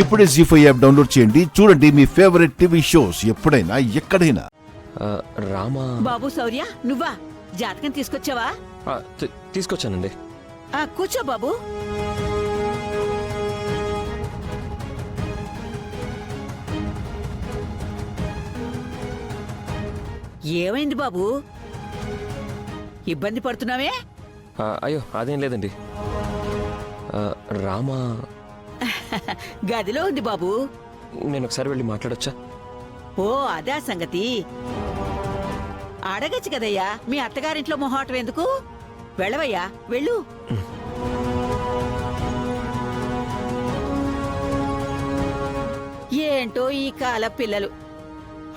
ఇప్పుడే జీ5 app download చేయండి. చూడండి మీ ఫేవరెట్ టీవీ షోస్ ఎప్పుడైనా ఎక్కడైనా. రామా బాబు శౌర్య, నువ్వా? జాతకం తీసుకొచ్చావా? తీసుకొచ్చానండి. కూర్చో బాబు. ఏమైంది బాబు? ఇబ్బంది పడుతున్నావే? అయ్యో అదేం లేదండి. రామా గదిలో ఉంది బాబు. నేను ఒకసారి వెళ్ళి మాట్లాడొచ్చా? ఓ అదే సంగతి. అడగచ్చు కదయ్యా, మీ అత్తగారింట్లో మొహాటం ఎందుకు? వెళ్ళవయ్యా, వెళ్ళు. ఏంటో ఈ కాల పిల్లలు.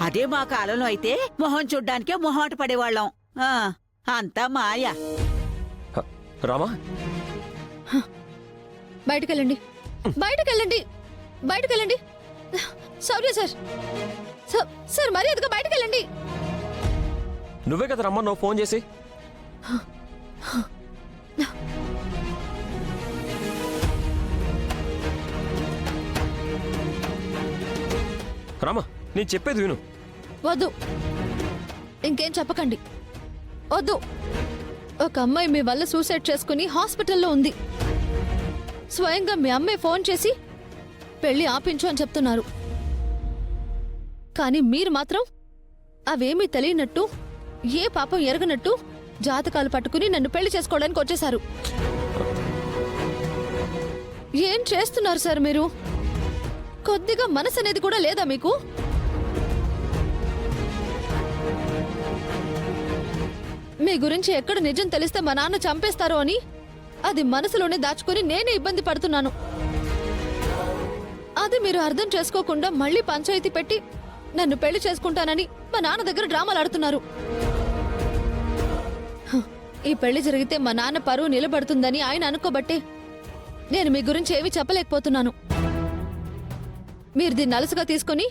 అదే మా కాలంలో అయితే మొహం చూడ్డానికే మొహాట పడేవాళ్ళం. అంతా మాయా. రామా బయటకెళ్ళండి, బయటకెళ్ళండి, బయటకెళ్ళండి. శౌర్య సార్, సార్ మర్యాదగా బయటకెళ్ళండి. నువ్వే కదా రమ్మన్నావు ఫోన్ చేసి. రామా నేను చెప్పేది విను. వద్దు, ఇంకేం చెప్పకండి. వద్దు. ఒక అమ్మాయి మీ వల్ల సూసైడ్ చేసుకుని హాస్పిటల్లో ఉంది. స్వయంగా మీ అమ్మాయి ఫోన్ చేసి పెళ్లి ఆపించు అని చెప్తున్నారు. కానీ మీరు మాత్రం అవేమీ తెలియనట్టు, ఏ పాపం ఎరగనట్టు జాతకాలు పట్టుకుని నన్ను పెళ్లి చేసుకోవడానికి వచ్చేశారు. ఏం చేస్తున్నారు సార్ మీరు? కొద్దిగా మనసు అనేది కూడా లేదా మీకు? మీ గురించి ఎక్కడ నిజం తెలిస్తే మా నాన్న చంపేస్తారో అని అది మనసులోనే దాచుకుని నేనే ఇబ్బంది పడుతున్నాను. అది మీరు అర్థం చేసుకోకుండా మళ్ళీ పంచాయతీ పెట్టి నన్ను పెళ్లి చేసుకుంటానని మా నాన్న దగ్గర డ్రామాలు ఆడుతున్నారు. ఈ పెళ్లి జరిగితే మా నాన్న పరువు నిలబడుతుందని ఆయన అనుకోబట్టే నేను మీ గురించి ఏమీ చెప్పలేకపోతున్నాను. మీరు దీన్ని అలసుగా తీసుకుని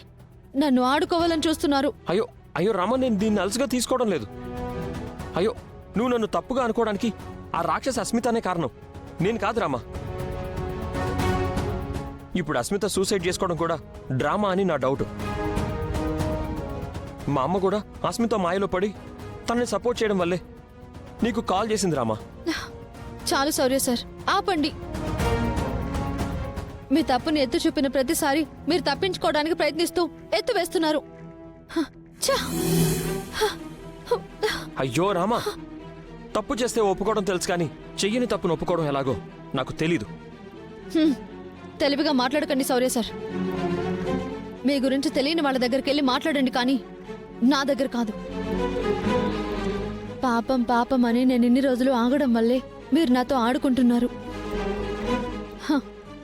నన్ను ఆడుకోవాలని చూస్తున్నారు. అయ్యో అయ్యో రామా, నేను దీన్ని అలసుగా తీసుకోవడం లేదు. అయ్యో నువ్వు నన్ను తప్పుగా అనుకోవడానికి ఆ రాక్షస అస్మితనే కారణం, నేను కాదు రామా. ఇప్పుడు అస్మిత సూసైడ్ చేసుకోవడం కూడా డ్రామా అని నా డౌట్. మా అమ్మ కూడా అస్మిత మాయలో పడి తనని సపోర్ట్ చేయడం వల్లే నీకు కాల్ చేసింది రామా. చాలు శౌర్య సార్, ఆపండి. మీ తప్పుని ఎత్తు చూపిన ప్రతిసారి మీరు తప్పించుకోవడానికి ప్రయత్నిస్తూ ఎత్తు వేస్తున్నారు. అయ్యో రామా, తప్పు చేస్తే ఒప్పుకోవడం తెలుసు కానీ చెయ్యని తప్పును ఒప్పుకోవడం ఎలాగో నాకు తెలీదు. తెలివిగా మాట్లాడకండి శౌర్య సార్. మీ గురించి తెలియని వాళ్ళ దగ్గరికి వెళ్ళి మాట్లాడండి, కానీ నా దగ్గర కాదు. పాపం పాపం అని నేను ఇన్ని రోజులు ఆగడం వల్లే మీరు నాతో ఆడుకుంటున్నారు.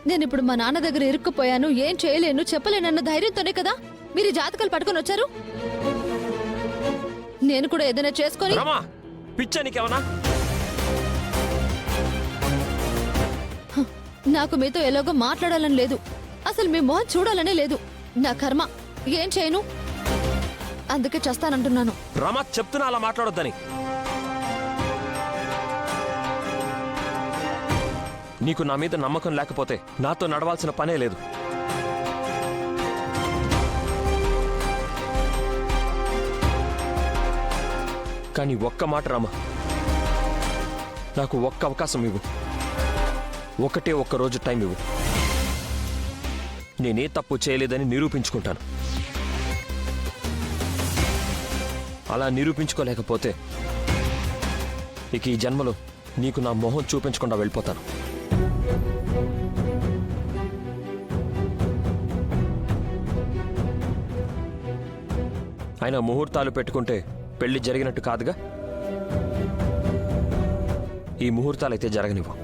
నేనిప్పుడు మా నాన్న దగ్గర ఇరుక్కుపోయాను, ఏం చేయలేను చెప్పలేనన్న ధైర్యంతోనే కదా మీరు జాతకాలు పట్టుకొని వచ్చారు. నేను కూడా ఏదైనా చేసుకొని నాకు మీతో ఎలాగో మాట్లాడాలని లేదు, అసలు మీ మొహం చూడాలనే లేదు. నా కర్మ, ఏం చేయను, అందుకే చేస్తానంటున్నాను. రామా చెప్తున్నా అలా మాట్లాడొద్దని. నీకు నా మీద నమ్మకం లేకపోతే నాతో నడవాల్సిన పనే లేదు. కానీ ఒక్క మాట రామా, నాకు ఒక్క అవకాశం ఇవ్వు, ఒకటే ఒక్క రోజు టైం ఇవ్వు. నేనే తప్పు చేయలేదని నిరూపించుకుంటాను. అలా నిరూపించుకోలేకపోతే ఇక ఈ జన్మలో నీకు నా మొహం చూపించకుండా వెళ్ళిపోతాను. అయినా ముహూర్తాలు పెట్టుకుంటే పెళ్లి జరిగినట్టు కాదుగా. ఈ ముహూర్తాలైతే జరగనివ్వు.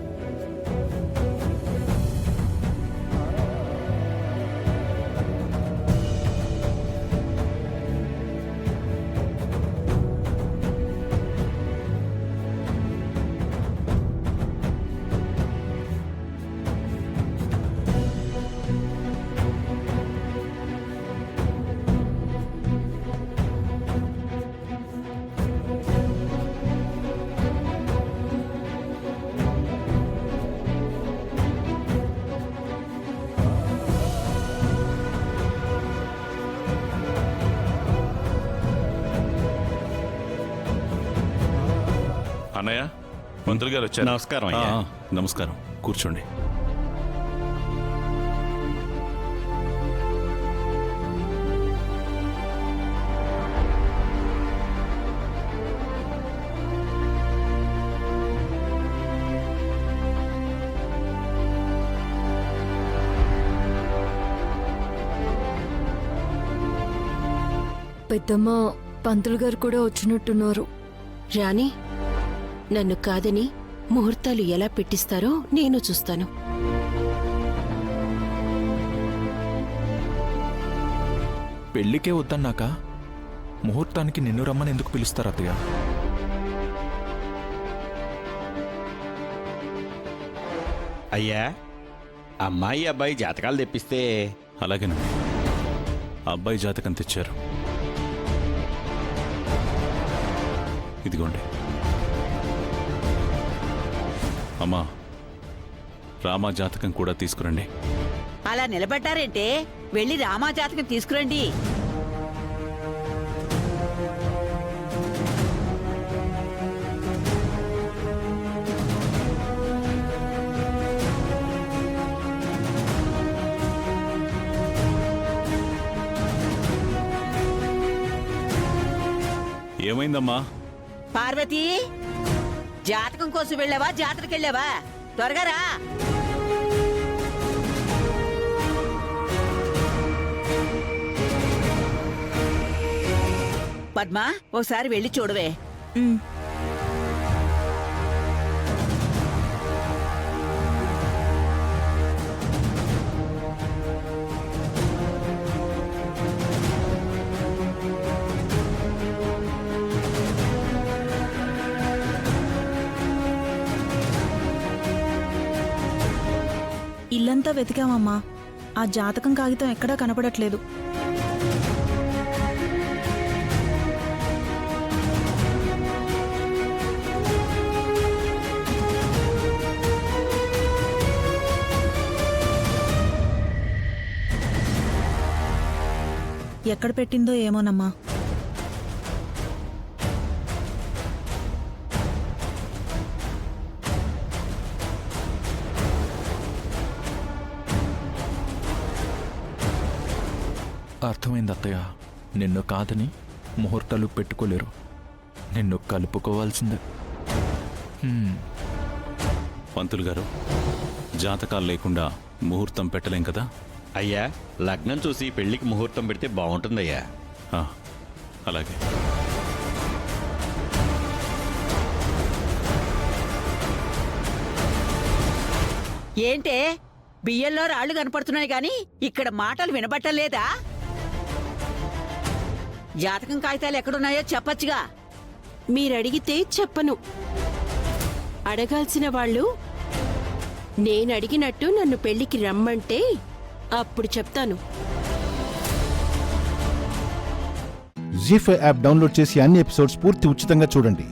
అన్నయ్య మంత్రులు గారు వచ్చారు. నమస్కారం అయ్యా. నమస్కారం, కూర్చోండి. పెద్దమ్మ పంతులు గారు కూడా వచ్చినట్టున్నారు. రాణి, నన్ను కాదని ముహూర్తాలు ఎలా పెట్టిస్తారో నేను చూస్తాను. పెళ్లికే వద్దన్నాక ముహూర్తానికి నిన్ను రమ్మని ఎందుకు పిలుస్తారు అత్తయ్య? అయ్యా, అమ్మాయి అబ్బాయి జాతకాలు తెప్పిస్తే అలాగేనండి, అబ్బాయి జాతకం తెచ్చారు. ఇదిగోండి. అమ్మా, రామా జాతకం కూడా తీసుకురండి. అలా నిలబడ్డారేంటే, వెళ్ళి రామా జాతకం తీసుకురండి. ఏమైందమ్మా? పార్వతి, జాతకం కోసం వెళ్ళావా, జాతరకెళ్ళావా? త్వరగా రా. పద్మా, ఓసారి వెళ్ళి చూడవే. ఇల్లంతా వెతికామమ్మా, ఆ జాతకం కాగితం ఎక్కడా కనపడట్లేదు. ఎక్కడ పెట్టిందో ఏమోనమ్మా. అర్థమైంది అత్తయ్య, నిన్ను కాదని ముహూర్తాలు పెట్టుకోలేరు, నిన్ను కలుపుకోవాల్సిందే. పంతులు గారు, జాతకాలు లేకుండా ముహూర్తం పెట్టలేం కదా? అయ్యా, లగ్నం చూసి పెళ్లికి ముహూర్తం పెడితే బాగుంటుందయ్యా. ఆ, అలాగే. ఏంటే, బియ్యంలో రాళ్లు కనపడుతున్నాయి గాని ఇక్కడ మాటలు వినబట్టలేదా? జాతకం కాగితాలు ఎక్కడున్నాయో చెప్పచ్చుగా. మీరడిగితే చెప్పను. అడగాల్సిన వాళ్ళు నేనడిగినట్టు నన్ను పెళ్లికి రమ్మంటే అప్పుడు చెప్తాను. జీ5 యాప్ డౌన్లోడ్ చేసి అన్ని ఎపిసోడ్స్ పూర్తి ఉచితంగా చూడండి.